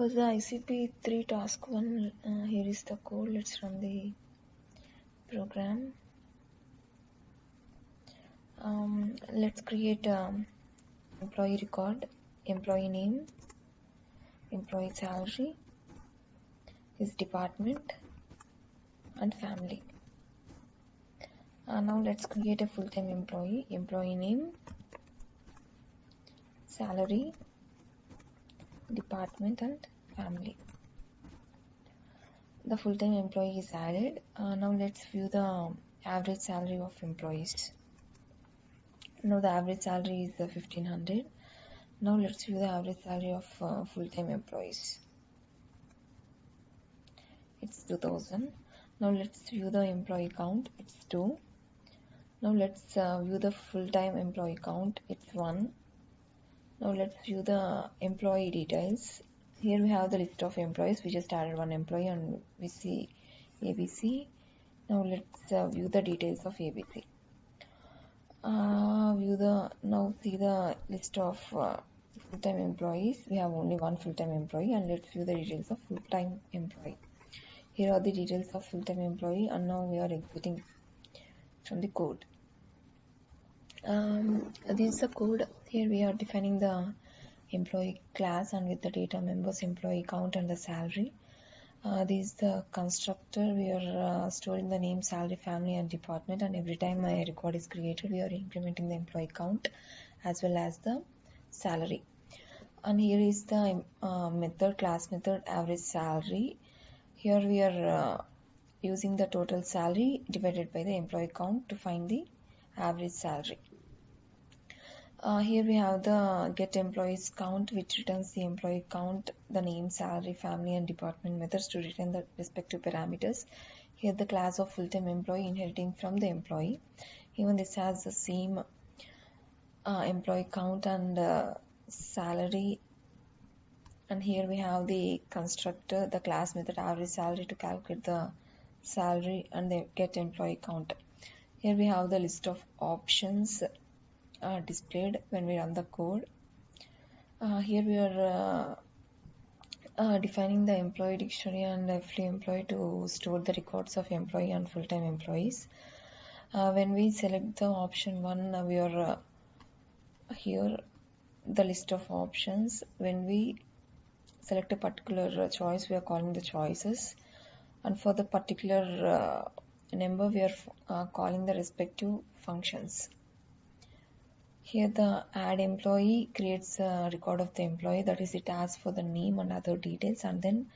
For the ICP3 task 1, here is the code. Let's run the program. Let's create employee record, employee name, employee salary, his department, and family. Now let's create a full-time employee, employee name, salary, department, and family. The full-time employee is added. Now let's view the average salary of employees. Now the average salary is 1500. Now let's view the average salary of full-time employees. It's 2000. Now let's view the employee count. It's 2. Now let's view the full-time employee count. It's 1. Now let's view the employee details. Here we have the list of employees. We just added one employee and we see ABC. Now let's view the details of ABC. Now see the list of full-time employees. We have only one full-time employee, and let's view the details of full-time employee. Here are the details of full-time employee, and now we are exiting from the code. This is the code. Here we are defining the employee class and with the data members, employee count, and the salary. This is the constructor. We are storing the name, salary, family, and department, and every time a record is created, we are implementing the employee count as well as the salary. And here is the method, class method, average salary. Here we are using the total salary divided by the employee count to find the average salary. Here we have the get employees count, which returns the employee count, the name, salary, family, and department methods to return the respective parameters. Here the class of full-time employee inheriting from the employee. Even this has the same employee count and salary. And here we have the constructor, the class method, average salary to calculate the salary, and the get employee count. Here we have the list of options displayed when we run the code. Here we are defining the employee dictionary and FLE employee to store the records of employee and full-time employees. When we select the option 1, we are here the list of options. When we select a particular choice, we are calling the choices, and for the particular number, we are calling the respective functions. Here the add employee creates a record of the employee, that is, it asks for the name and other details, and then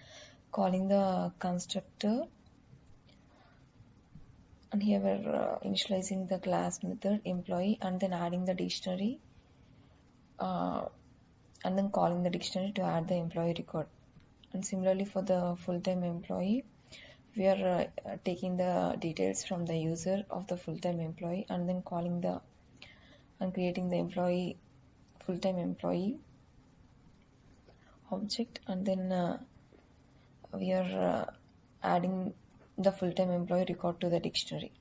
calling the constructor. And here we're initializing the class method employee, and then adding the dictionary, and then calling the dictionary to add the employee record. And similarly for the full-time employee, we are taking the details from the user of the full-time employee, and then calling the and creating the full-time employee object, and then we are adding the full-time employee record to the dictionary.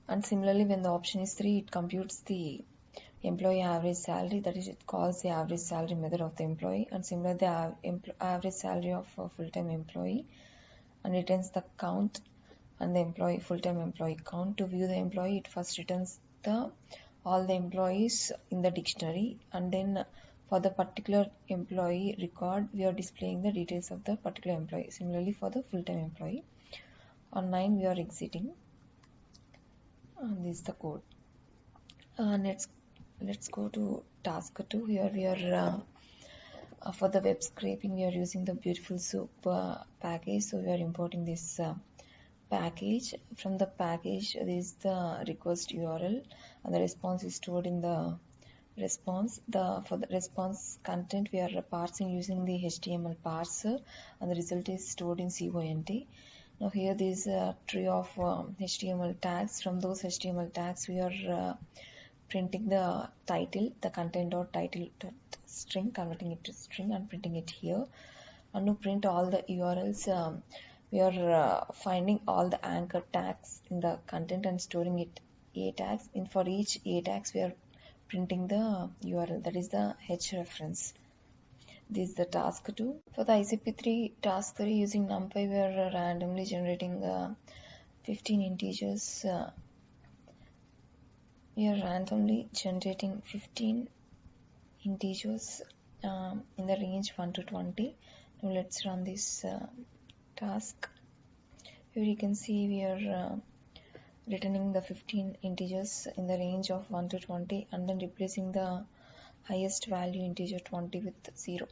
And similarly, when the option is 3, it computes the employee average salary, that is, it calls the average salary method of the employee, and similarly the average salary of a full-time employee, and returns the count and the full-time employee count. To view the employee, it first returns all the employees in the dictionary, and then for the particular employee record, we are displaying the details of the particular employee. Similarly for the full-time employee. On 9, we are exiting, and this is the code. Let's go to task 2. Here we are for the web scraping, we are using the Beautiful Soup package. So we are importing this package. From the package, this is the request URL, and the response is stored in the response. For the response content, we are parsing using the HTML parser, and the result is stored in CONT. Now here there is a tree of HTML tags. From those HTML tags, we are printing the title, the content.title.string, converting it to string and printing it here. And to print all the URLs, we are finding all the anchor tags in the content and storing it A tags. And for each A tags, we are printing the URL, that is the H reference. This is the task 2. For the ICP3 task 3, using NumPy, we are randomly generating 15 integers. We are randomly generating 15 integers in the range 1 to 20. Now let's run this task. Here you can see we are returning the 15 integers in the range of 1 to 20 and then replacing the highest value integer 20 with 0.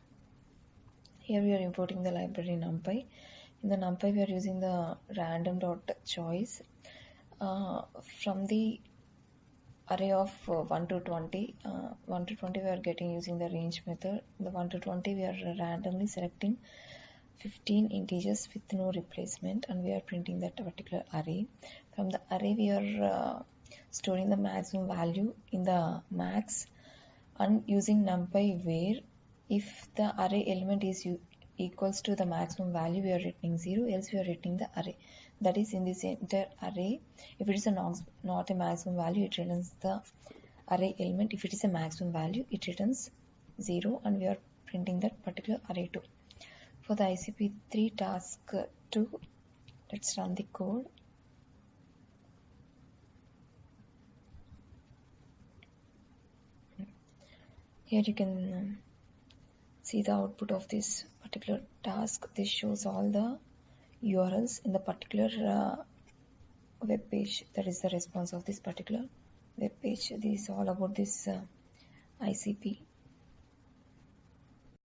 Here we are importing the library NumPy. In the NumPy we are using the random.choice from the array of 1 to 20. 1 to 20 we are getting using the range method. In the 1 to 20 we are randomly selecting 15 integers with no replacement and we are printing that particular array. From the array we are storing the maximum value in the max and using NumPy where if the array element is equals to the maximum value we are returning 0, else we are returning the array. That is, in this entire array, if it is not a maximum value, it returns the array element. If it is a maximum value, it returns 0 and we are printing that particular array too. For the ICP3 task 2, let's run the code. Here you can see the output of this particular task. This shows all the URLs in the particular web page. That is the response of this particular web page. This is all about this ICP